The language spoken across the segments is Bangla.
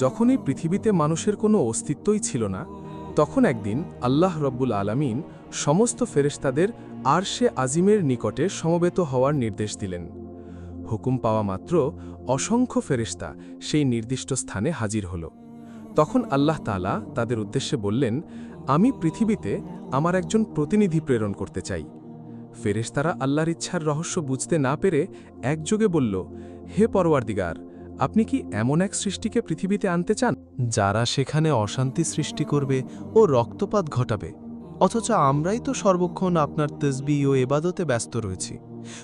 যখন এই পৃথিবীতে মানুষের কোনো অস্তিত্বই ছিল না, তখন একদিন আল্লাহ রব্বুল আলামিন সমস্ত ফেরেশতাদের আরশে আজিমের নিকটে সমবেত হওয়ার নির্দেশ দিলেন। হুকুম পাওয়া মাত্র অসংখ্য ফেরেশতা সেই নির্দিষ্ট স্থানে হাজির হল। তখন আল্লাহ তাআলা তাদের উদ্দেশ্যে বললেন, আমি পৃথিবীতে আমার একজন প্রতিনিধি প্রেরণ করতে চাই। ফেরেশতারা আল্লাহর ইচ্ছার রহস্য বুঝতে না পেরে একযোগে বলল, হে পরওয়ারদিগার, আপনি কি এমন এক সৃষ্টিকে পৃথিবীতে আনতে চান যারা সেখানে অশান্তি সৃষ্টি করবে ও রক্তপাত ঘটাবে? অথচ আমরাই তো সর্বক্ষণ আপনার তসবিহ ও ইবাদতে ব্যস্ত রয়েছি।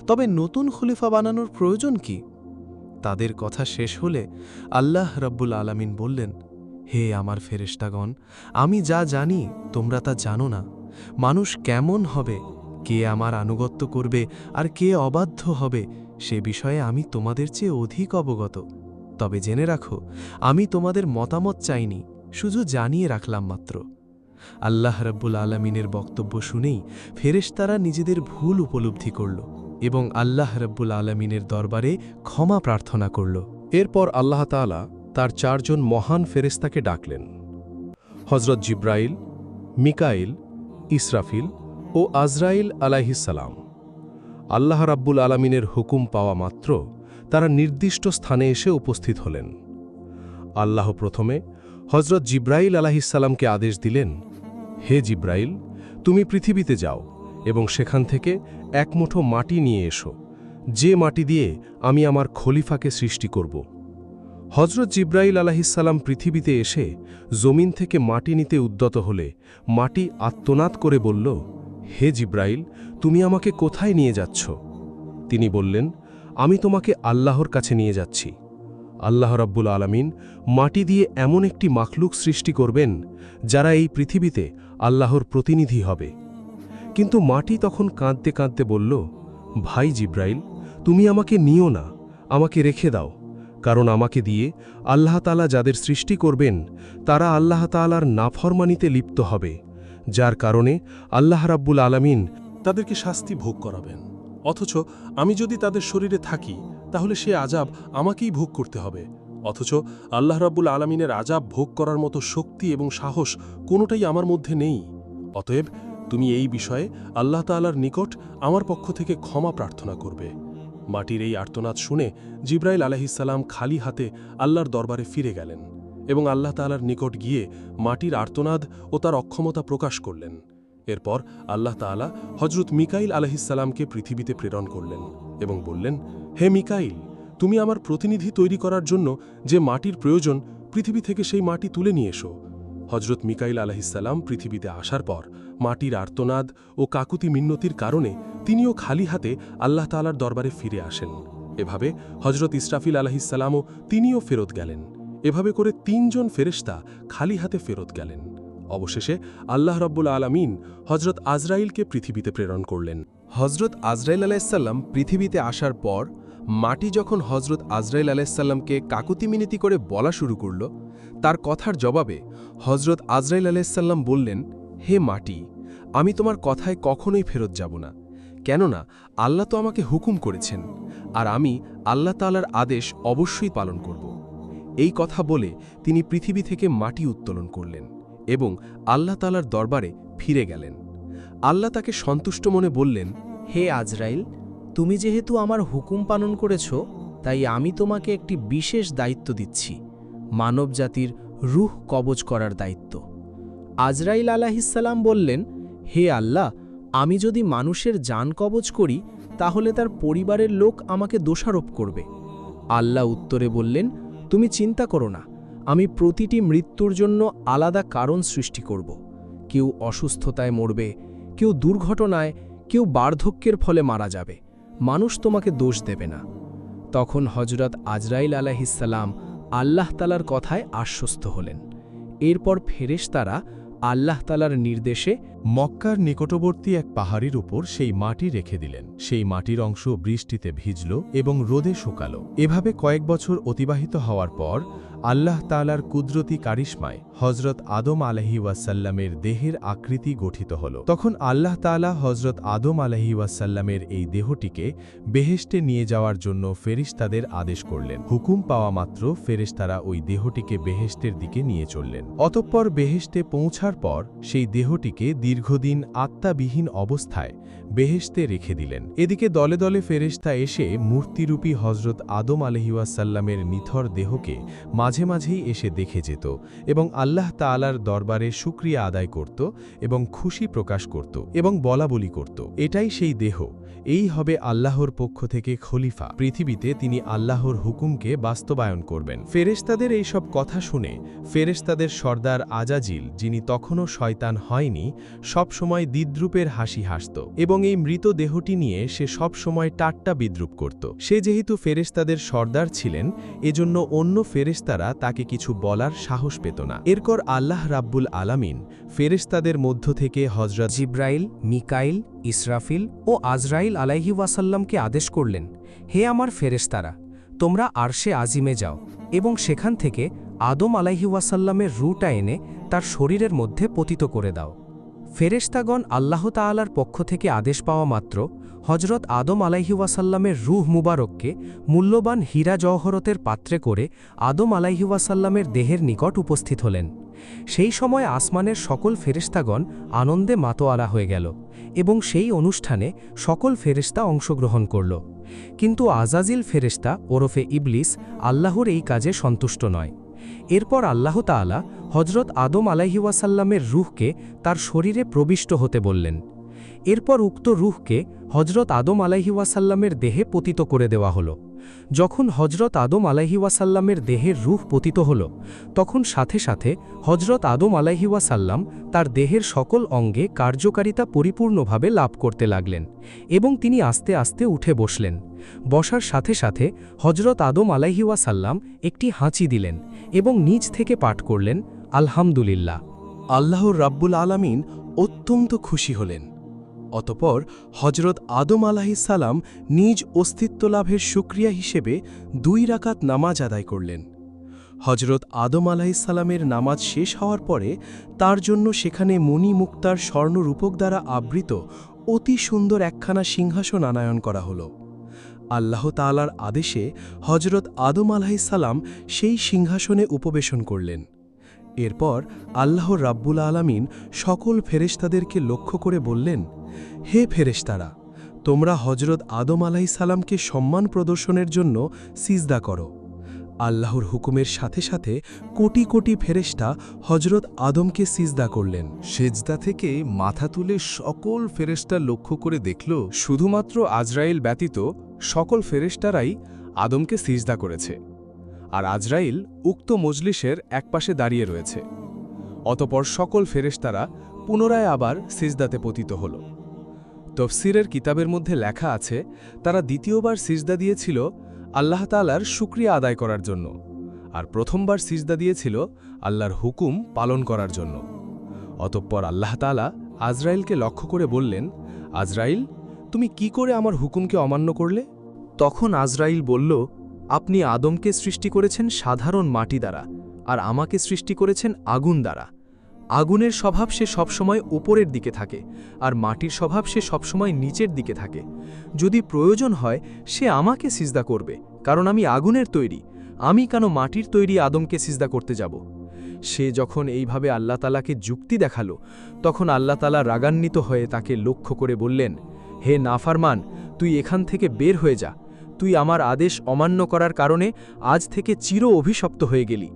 তবে নতুন খলিফা বানানোর প্রয়োজন কি? তাদের কথা শেষ হলে আল্লাহ রাব্বুল আলামিন বললেন, হে আমার ফেরেশতাগণ, আমি যা জানি তোমরা তা জানো না। মানুষ কেমন হবে, কে আমার আনুগত্য করবে আর কে অবাধ্য হবে, সে বিষয়ে আমি তোমাদের চেয়ে অধিক অবগত। তবে জেনে রাখো, আমি তোমাদের মতামত চাইনি, শুধু জানিয়ে রাখলাম মাত্র। আল্লাহ রাব্বুল আলামিনের বক্তব্য শুনেই ফেরেশতারা নিজেদের ভুল উপলব্ধি করল এবং আল্লাহ রাব্বুল আলামিনের দরবারে ক্ষমা প্রার্থনা করল। এরপর আল্লাহ তাআলা তার 4 জন মহান ফেরেশতাকে ডাকলেন, হযরত জিব্রাইল, মিকাইল, ইসরাফিল ও আজরাইল আলাইহিসসালাম। আল্লাহ রাব্বুল আলামিনের হুকুম পাওয়া মাত্র তারা নির্দিষ্ট স্থানে এসে উপস্থিত হলেন। আল্লাহ প্রথমে হযরত জিব্রাইল আলাইহিসসালামকে আদেশ দিলেন, হে জিব্রাইল, তুমি পৃথিবীতে যাও এবং সেখান থেকে এক মুঠো মাটি নিয়ে এসো, যে মাটি দিয়ে আমি আমার খলিফাকে সৃষ্টি করব। হযরত জিব্রাইল আলাইহিসসালাম পৃথিবীতে এসে জমিন থেকে মাটি নিতে উদ্যত হলে মাটি আর্তনাদ করে বলল, হে জিব্রাইল, তুমি আমাকে কোথায় নিয়ে যাচ্ছ? তিনি বললেন, আমি তোমাকে আল্লাহর কাছে নিয়ে যাচ্ছি। আল্লাহ রাব্বুল আলামিন মাটি দিয়ে এমন একটি মাখলুক সৃষ্টি করবেন যারা এই পৃথিবীতে আল্লাহর প্রতিনিধি হবে। কিন্তু মাটি তখন কাঁদতে কাঁদতে বলল, ভাই জিব্রাইল, তুমি আমাকে নিও না, আমাকে রেখে দাও, কারণ আমাকে দিয়ে আল্লাহ তাআলা যাদের সৃষ্টি করবেন তারা আল্লাহ তাআলার নাফরমানিতে লিপ্ত হবে, যার কারণে আল্লাহ রাব্বুল আলামিন তাদেরকে শাস্তি ভোগ করাবেন। অথচ আমি যদি তাদের শরীরে থাকি তাহলে সে আযাব আমাকেই ভোগ করতে হবে। অথচ আল্লাহ রাব্বুল আলামিনের আযাব ভোগ করার মতো শক্তি এবং সাহস কোনোটাই আমার মধ্যে নেই। অতএব তুমি এই বিষয়ে আল্লাহ তাআলার নিকট আমার পক্ষ থেকে ক্ষমা প্রার্থনা করবে। মাটির এই আর্তনাদ শুনে জিব্রাইল আলাইহিসসালাম খালি হাতে আল্লাহর দরবারে ফিরে গেলেন এবং আল্লাহ তাআলার নিকট গিয়ে মাটির আর্তনাদ ও তার অক্ষমতা প্রকাশ করলেন। এরপর আল্লাহ তাআলা হযরত মিকাইল আলাইহিসসালামকে পৃথিবীতে প্রেরণ করলেন এবং বললেন, হে মিকাইল, তুমি আমার প্রতিনিধি তৈরি করার জন্য যে মাটির প্রয়োজন, পৃথিবী থেকে সেই মাটি তুলে নিয়ে এসো। হযরত মিকাইল আলাইহিসসালাম পৃথিবীতে আসার পর মাটির আর্তনাদ ও কাকুতি মিন্নতির কারণে তিনিও খালি হাতে আল্লাহ তাআলার দরবারে ফিরে আসেন। এভাবে হযরত ইসরাফিল আলাইহিসসালামও তিনিও ফেরত গেলেন। এভাবে করে 3 জন ফেরেশতা খালি হাতে ফেরত গেলেন। অবশেষে আল্লাহ রাব্বুল আলামিন হযরত আজরাইলকে পৃথিবীতে প্রেরণ করলেন। হযরত আজরাইল আলাইহিসসালাম পৃথিবীতে আসার পর মাটি যখন হযরত আজরাইল আলাইহিসসালামকে কাকুতি মিনতি করে বলা শুরু করল, তার কথার জবাবে হযরত আজরাইল আলাইহিসসালাম বললেন, হে মাটি, আমি তোমার কথায় কখনোই ফেরত যাব না, কেননা আল্লাহ তো আমাকে হুকুম করেছেন, আর আমি আল্লাহ তাআলার আদেশ অবশ্যই পালন করব। এই কথা বলে তিনি পৃথিবী থেকে মাটি উত্তোলন করলেন এবং আল্লাহ তাআলার দরবারে ফিরে গেলেন। আল্লাহ তাকে সন্তুষ্ট মনে বললেন, হে আজরাইল, তুমি যেহেতু আমার হুকুম পালন করেছ, তাই আমি তোমাকে একটি বিশেষ দায়িত্ব দিচ্ছি, মানবজাতির রূহ কবজ করার দায়িত্ব। আজরাইল আলাইহিসসালাম বললেন, হে আল্লাহ, আমি যদি মানুষের জান কবজ করি তাহলে তার পরিবারের লোক আমাকে দোষারোপ করবে। আল্লাহ উত্তরে বললেন, তুমি চিন্তা করো না, আমি প্রতিটি মৃত্যুর জন্য আলাদা কারণ সৃষ্টি করব। কেউ অসুস্থতায় মরবে, কেউ দুর্ঘটনায়, কেউ বার্ধক্যের ফলে মারা যাবে। মানুষ তোমাকে দোষ দেবে না। তখন হযরত আজরাইল আলাইহিসসালাম আল্লাহ তাআলার কথায় আশ্বস্ত হলেন। এরপর ফেরেশতারা আল্লাহ তাআলার নির্দেশে মক্কার নিকটবর্তী এক পাহাড়ের উপর সেই মাটি রেখে দিলেন। সেই মাটির অংশ বৃষ্টিতে ভিজল এবং রোদে শুকাল। এভাবে কয়েক বছর অতিবাহিত হওয়ার পর আল্লাহ তাআলার কুদরতি কারিশমায় হজরত আদম আলাইহি ওয়াসাল্লামের দেহের আকৃতি গঠিত হল। তখন আল্লাহ তাআলা হজরত আদম আলাইহি ওয়াসাল্লামের এই দেহটিকে বেহেশতে নিয়ে যাওয়ার জন্য ফেরেশতাদের আদেশ করলেন। হুকুম পাওয়া মাত্র ফেরেশতারা ওই দেহটিকে বেহেশতের দিকে নিয়ে চললেন। অতঃপর বেহেশতে পৌঁছার পর সেই দেহটিকে দীর্ঘদিন আত্মাবিহীন অবস্থায় বেহেশতে রেখে দিলেন। এদিকে দলে দলে ফেরেশতা এসে মূর্তিরূপী হজরত আদম আলাইহি ওয়াসাল্লামের নিথর দেহকে মাঝে মাঝেই এসে দেখে যেত এবং আল্লাহ তাআলার দরবারে শুকরিয়া আদায় করত এবং খুশি প্রকাশ করত এবং বলাবলি করত, এটাই সেই দেহ, এই হবে আল্লাহর পক্ষ থেকে খলিফা, পৃথিবীতে তিনি আল্লাহর হুকুমকে বাস্তবায়ন করবেন। ফেরেশতাদের এই সব কথা শুনে ফেরেশতাদের সর্দার আজাজিল, যিনি তখনও শয়তান হয়নি, সবসময় দ্বিদ্রূপের হাসি হাসত এবং এই মৃত দেহটি নিয়ে সে সবসময় টাট্টা বিদ্রূপ করত। সে যেহেতু ফেরেশতাদের সর্দার ছিলেন, এজন্য অন্য ফেরেশতারা তাকে কিছু বলার সাহস পেত না। এরপর আল্লাহ রাব্বুল আলামিন ফেরেশতাদের মধ্য থেকে হযরত জিব্রাইল, মিকাইল, ইসরাফিল ও আজরাইল আলাইহি ওয়াসাল্লামকে আদেশ করলেন, হে আমার ফেরেশতারা, তোমরা আরশে আজিমে যাও এবং সেখান থেকে আদম আলাইহি ওয়াসাল্লামের রূহটা এনে তার শরীরের মধ্যে পতিত করে দাও। ফেরেশতাগণ আল্লাহ তাআলার পক্ষ থেকে আদেশ পাওয়া মাত্র হজরত আদম আলাইহি ওয়াসাল্লামের রূহ মুবারককে মূল্যবান হীরা জওহরতের পাত্রে করে আদম আলাইহি ওয়াসাল্লামের দেহের নিকট উপস্থিত হলেন। সেই সময় আসমানের সকল ফেরেশতাগণ আনন্দে মাতোয়ারা হয়ে গেল এবং সেই অনুষ্ঠানে সকল ফেরেশতা অংশগ্রহণ করল। কিন্তু আজাজিল ফেরেশতা ওরফে ইবলিস আল্লাহর এই কাজে সন্তুষ্ট নয়। এরপর আল্লাহ তাআলা হজরত আদম আলাইহি ওয়াসাল্লামের রূহকে তার শরীরে প্রবিষ্ট হতে বললেন। এরপর উক্ত রূহকে হজরত আদম আলাইহি ওয়াসাল্লামের দেহে পতিত করে দেওয়া হল। যখন হজরত আদম আলাইহি ওয়াসাল্লামের দেহের রূহ পতিত হল, তখন সাথে সাথে হজরত আদম আলাইহি ওয়াসাল্লাম তার দেহের সকল অঙ্গে কার্যকারিতা পরিপূর্ণভাবে লাভ করতে লাগলেন এবং তিনি আস্তে আস্তে উঠে বসলেন। বসার সাথে সাথে হজরত আদম আলাইহি ওয়াসাল্লাম একটি হাঁচি দিলেন এবং নিজ থেকে পাঠ করলেন, আলহামদুলিল্লাহ। আল্লাহর রাব্বুল আলামিন অত্যন্ত খুশি হলেন। অতঃপর হজরত আদম আলাইহিস সালাম নিজ অস্তিত্ব লাভের শুকরিয়া হিসেবে 2 রাকাত নামাজ আদায় করলেন। হজরত আদম আলাইহিস সালামের নামাজ শেষ হওয়ার পরে তার জন্য সেখানে মণি মুক্তার স্বর্ণরূপক দ্বারা আবৃত অতি সুন্দর একখানা সিংহাসন আনায়ন করা হল। আল্লাহ তাআলার আদেশে হজরত আদম আলাইহিস সালাম সেই সিংহাসনে উপবেশন করলেন। এরপর আল্লাহর রাব্বুল আলামিন সকল ফেরেশতাদেরকে লক্ষ্য করে বললেন, হে ফেরেশতারা, তোমরা হজরত আদম আলাইহিস সালামকে সম্মান প্রদর্শনের জন্য সিজদা করো। আল্লাহর হুকুমের সাথে সাথে কোটি কোটি ফেরেশতা হজরত আদমকে সিজদা করলেন। সেজদা থেকে মাথা তুলে সকল ফেরেশতা লক্ষ্য করে দেখল, শুধুমাত্র আজরাইল ব্যতীত সকল ফেরেশতারাই আদমকে সিজদা করেছে, আর আজরাইল উক্ত মজলিসের একপাশে দাঁড়িয়ে রয়েছে। অতপর সকল ফেরেশতারা পুনরায় আবার সিজদাতে পতিত হল। তফসিরের কিতাবের মধ্যে লেখা আছে, তারা দ্বিতীয়বার সিজদা দিয়েছিল আল্লাহ তাআলার শুকরিয়া আদায় করার জন্য, আর প্রথমবার সিজদা দিয়েছিল আল্লাহর হুকুম পালন করার জন্য। অতঃপর আল্লাহ তাআলা আজরাইলকে লক্ষ্য করে বললেন, আজরাইল, তুমি কি করে আমার হুকুমকে অমান্য করলে? তখন আজরাইল বলল, আপনি আদমকে সৃষ্টি করেছেন সাধারণ মাটি দ্বারা, আর আমাকে সৃষ্টি করেছেন আগুন দ্বারা। আগুনের স্বভাব সে সবসময় উপরের দিকে থাকে, আর মাটির স্বভাব সে সবসময় নিচের দিকে থাকে। যদি প্রয়োজন হয় সে আমাকে সিজদা করবে, কারণ আমি আগুনের তৈরি। আমি কেন মাটির তৈরি আদমকে সিজদা করতে যাব? সে যখন এইভাবে আল্লাহ তাআলাকে যুক্তি দেখালো, তখন আল্লাহ তাআলা রাগান্বিত হয়ে তাকে লক্ষ্য করে বললেন, হে নাফরমান, তুই এখান থেকে বের হয়ে যা। তুই আমার আদেশ অমান্য করার কারণে আজ থেকে চির অভিশপ্ত হয়ে গেলি।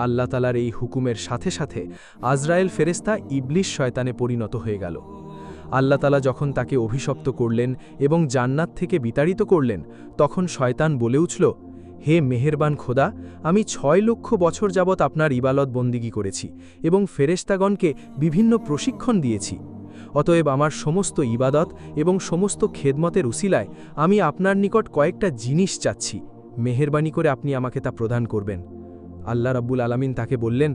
আল্লাহ তাআলার এই হুকুমের সাথে সাথে আজরাইল ফেরেশতা ইবলিস শয়তানে পরিণত হয়ে গেল। আল্লাহ তাআলা যখন তাকে অভিশপ্ত করলেন এবং জান্নাত থেকে বিতাড়িত করলেন, তখন শয়তান বলে উঠল, হে মেহেরবান খোদা, আমি 6 লক্ষ বছর যাবৎ আপনার ইবাদত বন্দিগি করেছি এবং ফেরেশতাগণকে বিভিন্ন প্রশিক্ষণ দিয়েছি। অতএব আমার সমস্ত ইবাদত এবং সমস্ত খেদমতের উসিলায় আমি আপনার নিকট কয়েকটা জিনিস চাচ্ছি, মেহেরবানি করে আপনি আমাকে তা প্রদান করবেন। আল্লাহ রাব্বুল আলামিন তাকে বললেন,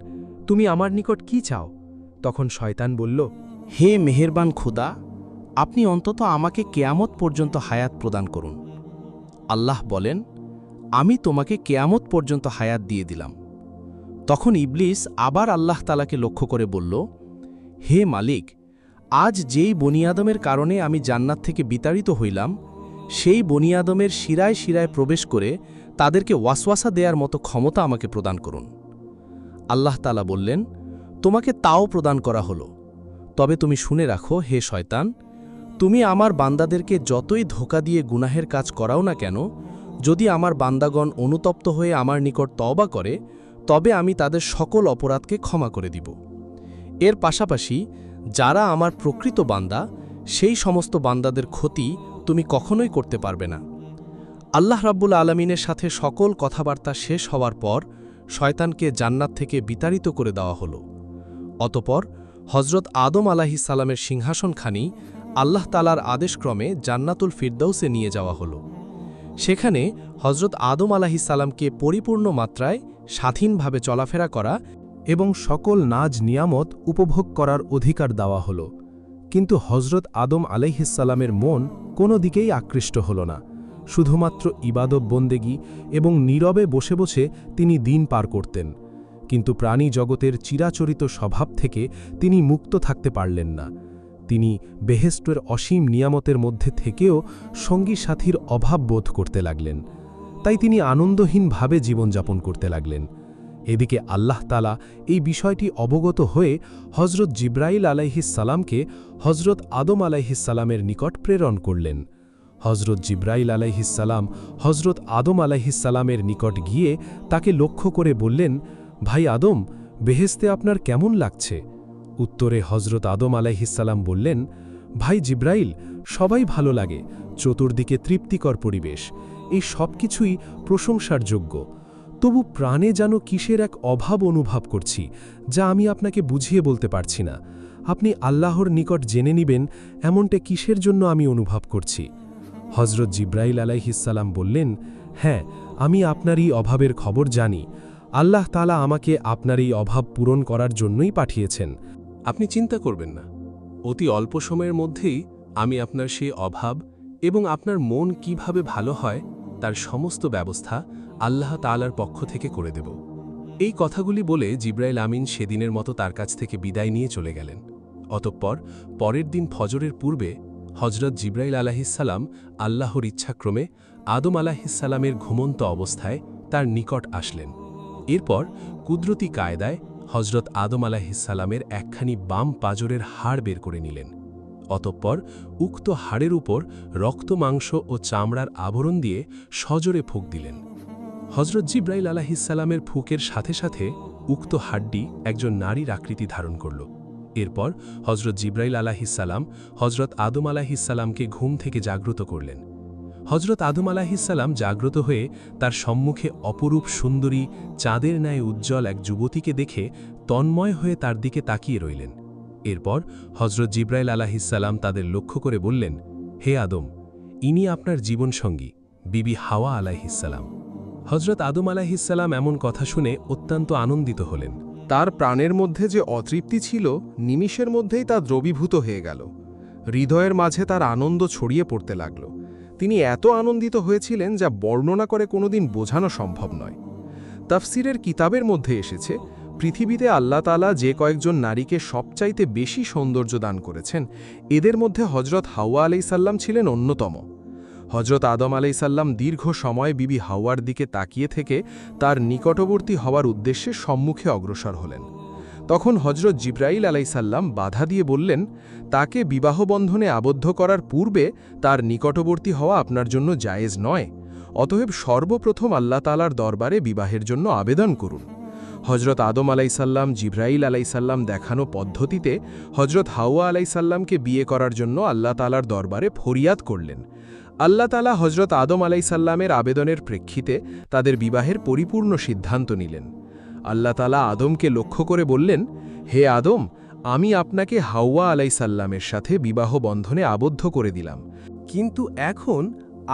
তুমি আমার নিকট কি চাও? তখন শয়তান বলল, হে মেহেরবান খোদা, আপনি অন্তত আমাকে কেয়ামত পর্যন্ত হায়াত প্রদান করুন। আল্লাহ বলেন, আমি তোমাকে কেয়ামত পর্যন্ত হায়াত দিয়ে দিলাম। তখন ইবলিস আবার আল্লাহ তাআলাকে লক্ষ্য করে বলল, হে মালিক, আজ যেই বনি আদমের কারণে আমি জান্নাত থেকে বিতাড়িত হইলাম, সেই বনি আদমের শিরায় শিরায় প্রবেশ করে তাদেরকে ওয়াসওয়াসা দেওয়ার মতো ক্ষমতা আমাকে প্রদান করুন। আল্লাহ তাআলা বললেন, তোমাকে তাও প্রদান করা হলো, তবে তুমি শুনে রাখো হে শয়তান, তুমি আমার বান্দাদেরকে যতই ধোঁকা দিয়ে গুনাহের কাজ করাও না কেন, যদি আমার বান্দাগণ অনুতপ্ত হয়ে আমার নিকট তওবা করে, তবে আমি তাদের সকল অপরাধকে ক্ষমা করে দিব। এর পাশাপাশি যারা আমার প্রকৃত বান্দা, সেই সমস্ত বান্দাদের ক্ষতি তুমি কখনোই করতে পারবে না। আল্লাহ রাব্বুল আলামিনের সাথে সকল কথাবার্তা শেষ হওয়ার পর শয়তানকে জান্নাত থেকে বিতাড়িত করে দেওয়া হলো। অতপর হজরত আদম আলাইহিস সালামের সিংহাসনখানি আল্লাহ তাআলার আদেশক্রমে জান্নাতুল ফিরদাউসে নিয়ে যাওয়া হলো। সেখানে হজরত আদম আলাইহিস সালামকে পরিপূর্ণ মাত্রায় স্বাধীনভাবে চলাফেরা করা এবং সকল নাজ নিয়ামত উপভোগ করার অধিকার দেওয়া হল। কিন্তু হজরত আদম আলাইহিসসালামের মন কোনো দিকেই আকৃষ্ট হল না। শুধুমাত্র ইবাদত বন্দেগী এবং নীরবে বসে বসে তিনি দিন পার করতেন। কিন্তু প্রাণী জগতের চিরাচরিত স্বভাব থেকে তিনি মুক্ত থাকতে পারলেন না। তিনি বেহেস্টের অসীম নিয়ামতের মধ্যে থেকেও সঙ্গী সাথীর অভাব বোধ করতে লাগলেন। তাই তিনি আনন্দহীনভাবে জীবনযাপন করতে লাগলেন। এদিকে আল্লাহ তাআলা এই বিষয়টি অবগত হয়ে হজরত জিব্রাইল আলাইহিসসালামকে হজরত আদম আলাইহিসসালামের নিকট প্রেরণ করলেন। হজরত জিব্রাইল আলাইহিসসালাম হজরত আদম আলাইহিসসালামের নিকট গিয়ে তাকে লক্ষ্য করে বললেন, ভাই আদম, বেহেশতে আপনার কেমন লাগছে? উত্তরে হজরত আদম আলাইহিসসালাম বললেন, ভাই জিব্রাইল, সবাই ভালো লাগে, চতুর্দিকে তৃপ্তিকর পরিবেশ, এই সব কিছুই প্রশংসার যোগ্য। তবু প্রাণে যেন কিসের এক অভাব অনুভব করছি, যা আমি আপনাকে বুঝিয়ে বলতে পারছি না। আপনি আল্লাহর নিকট জেনে নিবেন এমনটা কিসের জন্য আমি অনুভব করছি। হজরত জিব্রাইল আলাইহিসসালাম বললেন, হ্যাঁ, আমি আপনার এই অভাবের খবর জানি। আল্লাহ তাআলা আমাকে আপনার এই অভাব পূরণ করার জন্যই পাঠিয়েছেন। আপনি চিন্তা করবেন না, অতি অল্প সময়ের মধ্যেই আমি আপনার সেই অভাব এবং আপনার মন কিভাবে ভালো হয় তার সমস্ত ব্যবস্থা আল্লাহ তাআলার পক্ষ থেকে করে দেব। এই কথাগুলি বলে জিব্রাইল আমিন সেদিনের মতো তার কাছ থেকে বিদায় নিয়ে চলে গেলেন। অতঃপর পরের দিন ফজরের পূর্বে হজরত জিব্রাইল আলাইহিসসালাম আল্লাহর ইচ্ছাক্রমে আদম আলাইহিসসালামের ঘুমন্ত অবস্থায় তার নিকট আসলেন। এরপর কুদরতি কায়দায় হজরত আদম আলাইহিসসালামের একখানি বাম পাজরের হাড় বের করে নিলেন। অতঃপর উক্ত হাড়ের উপর রক্ত, মাংস ও চামড়ার আবরণ দিয়ে সজোরে ফুঁক দিলেন। হজরত জিব্রাইল আলাইহিসসালামের ফুঁকের সাথে সাথে উক্ত হাড্ডি একজন নারীর আকৃতি ধারণ করল। এরপর হজরত জিব্রাইল আলাইহিসসালাম হজরত আদম আলাইহিসসালামকে ঘুম থেকে জাগ্রত করলেন। হজরত আদম আলাইহিসসালাম জাগ্রত হয়ে তার সম্মুখে অপরূপ সুন্দরী, চাঁদের ন্যায় উজ্জ্বল এক যুবতীকে দেখে তন্ময় হয়ে তার দিকে তাকিয়ে রইলেন। এরপর হজরত জিব্রাইল আলাইহিসসালাম তাদের লক্ষ্য করে বললেন, হে আদম, ইনি আপনার জীবনসঙ্গী বিবি হাওয়া আলাইহিসসালাম। হজরত আদম আলাইহিসসালাম এমন কথা শুনে অত্যন্ত আনন্দিত হলেন। তার প্রাণের মধ্যে যে অতৃপ্তি ছিল, নিমিষের মধ্যেই তা দ্রবীভূত হয়ে গেল। হৃদয়ের মাঝে তার আনন্দ ছড়িয়ে পড়তে লাগল। তিনি এত আনন্দিত হয়েছিলেন যা বর্ণনা করে কোনোদিন বোঝানো সম্ভব নয়। তাফসিরের কিতাবের মধ্যে এসেছে, পৃথিবীতে আল্লাহ তাআলা যে কয়েকজন নারীকে সবচাইতে বেশি সৌন্দর্য দান করেছেন, এদের মধ্যে হজরত হাওয়া আলাইসাল্লাম ছিলেন অন্যতম। হজরত আদম আলাইসাল্লাম দীর্ঘ সময় বিবি হাওয়ার দিকে তাকিয়ে থেকে তার নিকটবর্তী হওয়ার উদ্দেশ্যে সম্মুখে অগ্রসর হলেন। তখন হজরত জিব্রাইল আলাইসাল্লাম বাধা দিয়ে বললেন, তাকে বিবাহবন্ধনে আবদ্ধ করার পূর্বে তার নিকটবর্তী হওয়া আপনার জন্য জায়েজ নয়। অতএব সর্বপ্রথম আল্লাহ তাআলার দরবারে বিবাহের জন্য আবেদন করুন। হজরত আদম আলাইসাল্লাম জিব্রাইল আলাইসাল্লাম দেখানো পদ্ধতিতে হজরত হাওয়া আলাইসাল্লামকে বিয়ে করার জন্য আল্লাহ তাআলার দরবারে ফরিয়াদ করলেন। আল্লাহ তাআলা হজরত আদম আলাইসাল্লামের আবেদনের প্রেক্ষিতে তাদের বিবাহের পরিপূর্ণ সিদ্ধান্ত নিলেন। আল্লাহ তাআলা আদমকে লক্ষ্য করে বললেন, হে আদম, আমি আপনাকে হাওয়া আলাইসাল্লামের সাথে বিবাহ বন্ধনে আবদ্ধ করে দিলাম, কিন্তু এখন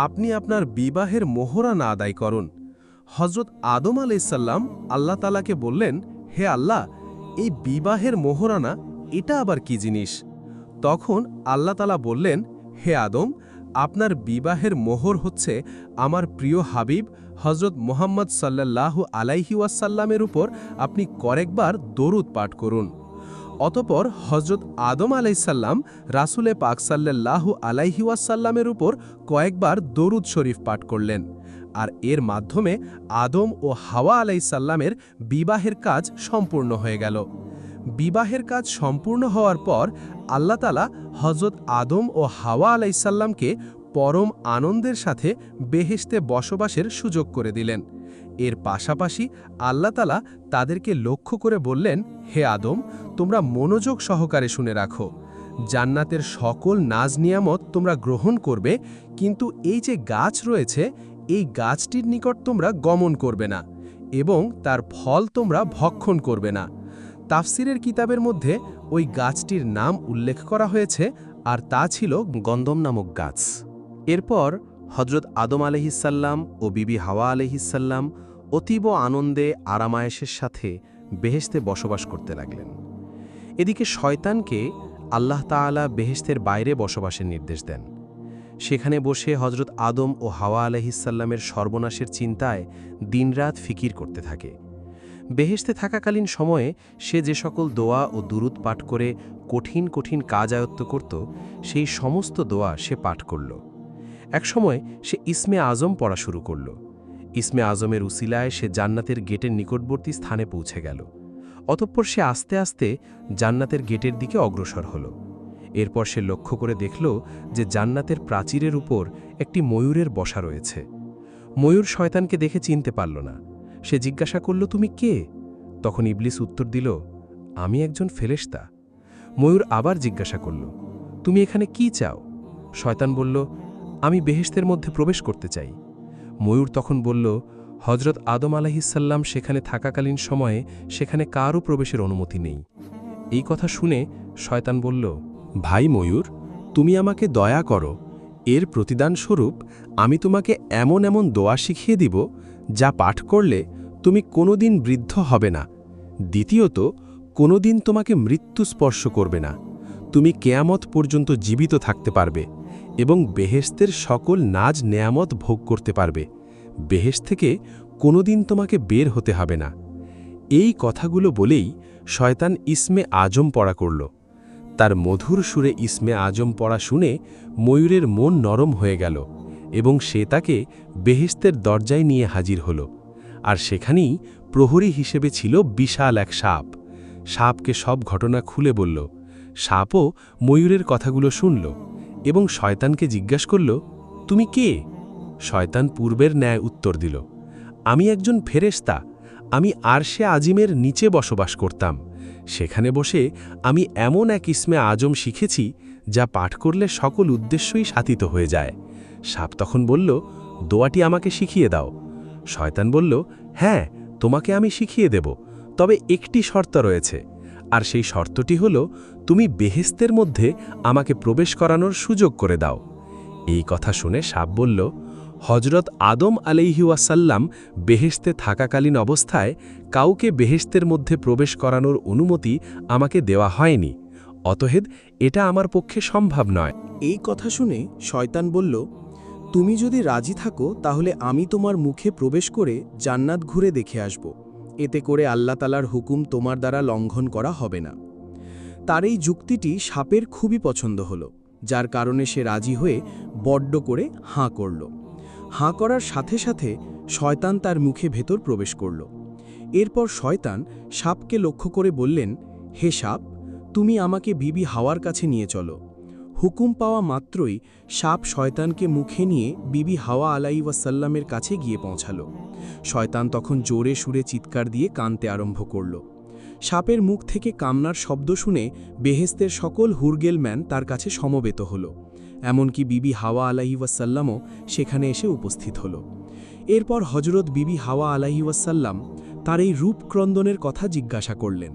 আপনি আপনার বিবাহের মোহরানা আদায় করুন। হজরত আদম আলাইসাল্লাম আল্লাহ তাআলাকে বললেন, হে আল্লাহ, এই বিবাহের মোহরানা এটা আবার কি জিনিস? তখন আল্লাহ তাআলা বললেন, হে আদম, আপনার বিবাহের মোহর হচ্ছে আমার প্রিয় হাবিব হজরত মোহাম্মদ সাল্লাল্লাহু আলাইহি ওয়াসাল্লামের উপর আপনি কয়েকবার দরুদ পাঠ করুন। অতপর হজরত আদম আলাইসাল্লাম রাসুলে পাক সাল্লাল্লাহু আলাইহি ওয়াসাল্লামের উপর কয়েকবার দরুদ শরীফ পাঠ করলেন, আর এর মাধ্যমে আদম ও হাওয়া আলাইসাল্লামের বিবাহের কাজ সম্পূর্ণ হয়ে গেল। বিবাহের কাজ সম্পূর্ণ হওয়ার পর আল্লাহ তাআলা হজরত আদম ও হাওয়া আলাইসাল্লামকে পরম আনন্দের সাথে বেহেশতে বসবাসের সুযোগ করে দিলেন। এর পাশাপাশি আল্লাহ তাআলা তাদেরকে লক্ষ্য করে বললেন, হে আদম, তোমরা মনোযোগ সহকারে শুনে রাখো, জান্নাতের সকল নাজ নিয়ামত তোমরা গ্রহণ করবে, কিন্তু এই যে গাছ রয়েছে এই গাছটির নিকট তোমরা গমন করবে না এবং তার ফল তোমরা ভক্ষণ করবে না। তাফসিরের কিতাবের মধ্যে ওই গাছটির নাম উল্লেখ করা হয়েছে, আর তা ছিল গন্ধম নামক গাছ। এরপর হজরত আদম আলাইহিসসাল্লাম ও বিবি হাওয়া আলাইহিসসাল্লাম অতীব আনন্দে আরামায়েশের সাথে বেহেশতে বসবাস করতে লাগলেন। এদিকে শয়তানকে আল্লাহ তাআলা বেহেশতের বাইরে বসবাসের নির্দেশ দেন। সেখানে বসে হজরত আদম ও হাওয়া আলাইহিসসাল্লামের সর্বনাশের চিন্তায় দিনরাত ফিকির করতে থাকে। বেহেশতে থাকাকালীন সময়ে সে যে সকল দোয়া ও দুরুদ পাঠ করে কঠিন কঠিন কাজ আয়ত্ত করত, সেই সমস্ত দোয়া সে পাঠ করল। একসময় সে ইসমে আজম পড়া শুরু করল। ইসমে আজমের উসিলায় সে জান্নাতের গেটের নিকটবর্তী স্থানে পৌঁছে গেল। অতঃপর সে আস্তে আস্তে জান্নাতের গেটের দিকে অগ্রসর হল। এরপর সে লক্ষ্য করে দেখল যে জান্নাতের প্রাচীরের উপর একটি ময়ূরের বসা রয়েছে। ময়ূর শয়তানকে দেখে চিনতে পারল না। সে জিজ্ঞাসা করল, তুমি কে? তখন ইবলিস উত্তর দিল, আমি একজন ফেরেশতা। ময়ূর আবার জিজ্ঞাসা করল, তুমি এখানে কি চাও? শয়তান বলল, আমি বেহেশতের মধ্যে প্রবেশ করতে চাই। ময়ূর তখন বলল, হজরত আদম আলাইহিসসাল্লাম সেখানে থাকাকালীন সময়ে সেখানে কারও প্রবেশের অনুমতি নেই। এই কথা শুনে শয়তান বলল, ভাই ময়ূর, তুমি আমাকে দয়া করো, এর প্রতিদানস্বরূপ আমি তোমাকে এমন এমন দোয়া শিখিয়ে দিব যা পাঠ করলে তুমি কোনোদিন বৃদ্ধ হবে না। দ্বিতীয়ত, কোনোদিন তোমাকে মৃত্যু স্পর্শ করবে না। তুমি কেয়ামত পর্যন্ত জীবিত থাকতে পারবে এবং বেহেশতের সকল নাজ নেয়ামত ভোগ করতে পারবে। বেহেশত থেকে কোনোদিন তোমাকে বের হতে হবে না। এই কথাগুলো বলেই শয়তান ইসমে আজম পড়া করল। তার মধুর সুরে ইসমে আজম পড়া শুনে ময়ূরের মন নরম হয়ে গেল এবং সে তাকে বেহেশতের দরজায় নিয়ে হাজির হল। আর সেখানেই প্রহরী হিসেবে ছিল বিশাল এক সাপ। সাপকে সব ঘটনা খুলে বলল। সাপও ময়ূরের কথাগুলো শুনল এবং শয়তানকে জিজ্ঞাসা করল, তুমি কে? শয়তান পূর্বের ন্যায় উত্তর দিল, আমি একজন ফেরেশতা। আমি আরশে আজিমের নিচে বসবাস করতাম। সেখানে বসে আমি এমন এক ইসমে আজম শিখেছি যা পাঠ করলে সকল উদ্দেশ্যই সাধিত হয়ে যায়। সাপ তখন বলল, দোয়াটি আমাকে শিখিয়ে দাও। শয়তান বলল, হ্যাঁ, তোমাকে আমি শিখিয়ে দেব, তবে একটি শর্ত রয়েছে, আর সেই শর্তটি হল তুমি বেহেশতের মধ্যে আমাকে প্রবেশ করানোর সুযোগ করে দাও। এই কথা শুনে সাপ বলল, হজরত আদম আলাইহি ওয়াসাল্লাম বেহেশতে থাকাকালীন অবস্থায় কাউকে বেহেশতের মধ্যে প্রবেশ করানোর অনুমতি আমাকে দেওয়া হয়নি, অতএব এটা আমার পক্ষে সম্ভব নয়। এই কথা শুনে শয়তান বলল, তুমি যদি রাজি থাকো তাহলে আমি তোমার মুখে প্রবেশ করে জান্নাত ঘুরে দেখে আসব। এতে করে আল্লাহ তাআলার হুকুম তোমার দ্বারা লঙ্ঘন করা হবে না। তার এই যুক্তিটি সাপের খুবই পছন্দ হল, যার কারণে সে রাজি হয়ে বড্ড করে হাঁ করল। হাঁ করার সাথে সাথে শয়তান তার মুখে ভেতর প্রবেশ করল। এরপর শয়তান সাপকে লক্ষ্য করে বললেন, হে সাপ, তুমি আমাকে বিবি হাওয়ার কাছে নিয়ে চলো। হুকুম পাওয়া মাত্রই সাপ শয়তানকে মুখে নিয়ে বিবি হাওয়া আলাইহিসসাল্লামের কাছে গিয়ে পৌঁছাল। শয়তান তখন জোরে সুরে চিৎকার দিয়ে কাঁদতে আরম্ভ করল। সাপের মুখ থেকে কান্নার শব্দ শুনে বেহেশতের সকল হুরগেলম্যান তার কাছে সমবেত হল। এমনকি বিবি হাওয়া আলাইহিসসাল্লামও সেখানে এসে উপস্থিত হল। এরপর হজরত বিবি হাওয়া আলাইহিসসাল্লাম তার এই রূপক্রন্দনের কথা জিজ্ঞাসা করলেন,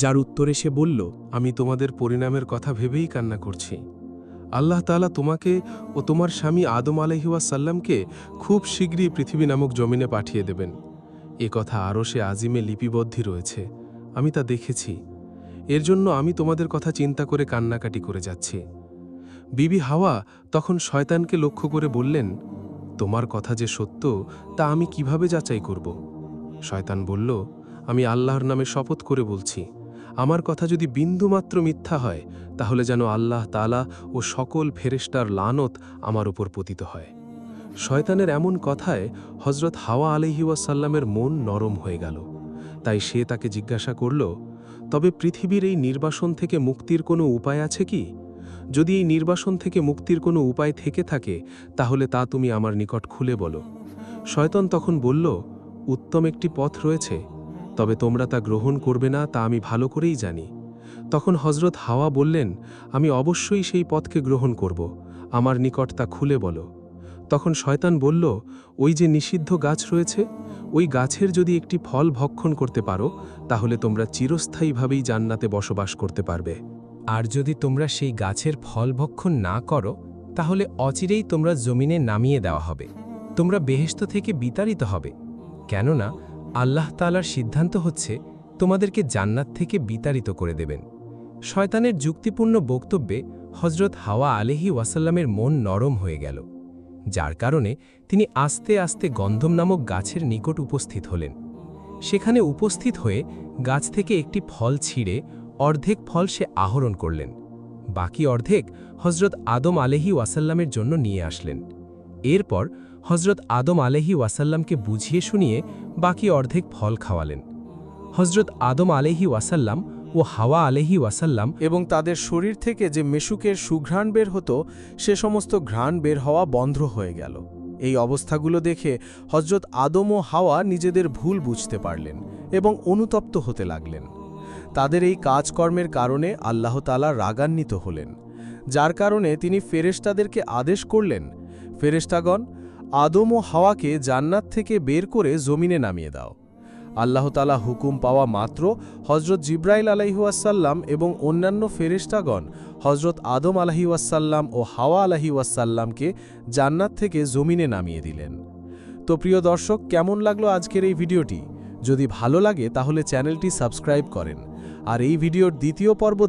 যার উত্তরে সে বলল, আমি তোমাদের পরিণামের কথা ভেবেই কান্না করছি। আল্লাহ তাআলা তোমাকে ও তোমার স্বামী আদম আলাইহি ওয়াসাল্লামকে খুব শীঘ্রই পৃথিবী নামক জমিনে পাঠিয়ে দেবেন। এ কথা আরশে আজিমে লিপিবদ্ধ রয়েছে, আমি তা দেখেছি। এর জন্য আমি তোমাদের কথা চিন্তা করে কান্নাকাটি করে যাচ্ছি। বিবি হাওয়া তখন শয়তানকে লক্ষ্য করে বললেন, তোমার কথা যে সত্য তা আমি কিভাবে যাচাই করব? শয়তান বলল, আমি আল্লাহর নামে শপথ করে বলছি, আমার কথা যদি বিন্দুমাত্র মিথ্যা হয় তাহলে যেন আল্লাহ তাআলা ও সকল ফেরেশতার লানত আমার উপর পতিত হয়। শয়তানের এমন কথায় হজরত হাওয়া আলাইহি ওয়াসাল্লামের মন নরম হয়ে গেল। তাই সে তাকে জিজ্ঞাসা করল, তবে পৃথিবীর এই নির্বাসন থেকে মুক্তির কোনো উপায় আছে কি? যদি এই নির্বাসন থেকে মুক্তির কোনো উপায় থেকে থাকে তাহলে তা তুমি আমার নিকট খুলে বলো। শয়তান তখন বলল, উত্তম একটি পথ রয়েছে, তবে তোমরা তা গ্রহণ করবে না তা আমি ভালো করেই জানি। তখন হজরত হাওয়া বললেন, আমি অবশ্যই সেই পথকে গ্রহণ করব, আমার নিকট তা খুলে বলো। তখন শয়তান বলল, ওই যে নিষিদ্ধ গাছ রয়েছে, ওই গাছের যদি একটি ফল ভক্ষণ করতে পারো তাহলে তোমরা চিরস্থায়ীভাবেই জান্নাতে বসবাস করতে পারবে। আর যদি তোমরা সেই গাছের ফল ভক্ষণ না করো তাহলে অচিরেই তোমরা জমিনে নামিয়ে দেওয়া হবে, তোমরা বেহেশত থেকে বিতাড়িত হবে। কেননা আল্লাহ তাআলার সিদ্ধান্ত হচ্ছে তোমাদেরকে জান্নাত থেকে বিতাড়িত করে দেবেন। শয়তানের যুক্তিপূর্ণ বক্তব্যে হজরত হাওয়া আলাইহি ওয়াসাল্লামের মন নরম হয়ে গেল, যার কারণে তিনি আস্তে আস্তে গন্ধম নামক গাছের নিকট উপস্থিত হলেন। সেখানে উপস্থিত হয়ে গাছ থেকে একটি ফল ছিঁড়ে অর্ধেক ফল সে আহরণ করলেন, বাকি অর্ধেক হজরত আদম আলাইহি ওয়াসাল্লামের জন্য নিয়ে আসলেন। এরপর হজরত আদম আলাইহি ওয়াসাল্লামকে বুঝিয়ে শুনিয়ে বাকি অর্ধেক ফল খাওয়ালেন। হজরত আদম আলাইহি ওয়াসাল্লাম ও হাওয়া আলাইহি ওয়াসাল্লাম এবং তাদের শরীর থেকে যে মেশুকের সুঘ্রাণ বের হতো সে সমস্ত ঘ্রাণ বের হওয়া বন্ধ হয়ে গেল। এই অবস্থাগুলো দেখে হজরত আদম ও হাওয়া নিজেদের ভুল বুঝতে পারলেন এবং অনুতপ্ত হতে লাগলেন। তাদের এই কাজকর্মের কারণে আল্লাহ তাআলা রাগান্বিত হলেন, যার কারণে তিনি ফেরেশতাদেরকে আদেশ করলেন, ফেরেশতাগণ, আদম ও হাওয়াকে জান্নাত থেকে বের করে জমিনে নামিয়ে দাও। আল্লাহ তাআলা হুকুম পাওয়া মাত্র হজরত জিব্রাইল আলাইহি ওয়াসাল্লাম এবং অন্যান্য ফেরেশতাগণ হজরত আদম আলাইহি ওয়াসাল্লাম ও হাওয়া আলাইহি ওয়াসাল্লামকে জান্নাত থেকে জমিনে নামিয়ে দিলেন। তো প্রিয় দর্শক, কেমন লাগলো আজকের এই ভিডিওটি? যদি ভালো লাগে তাহলে চ্যানেলটি সাবস্ক্রাইব করেন, আর এই ভিডিওর দ্বিতীয় পর্ব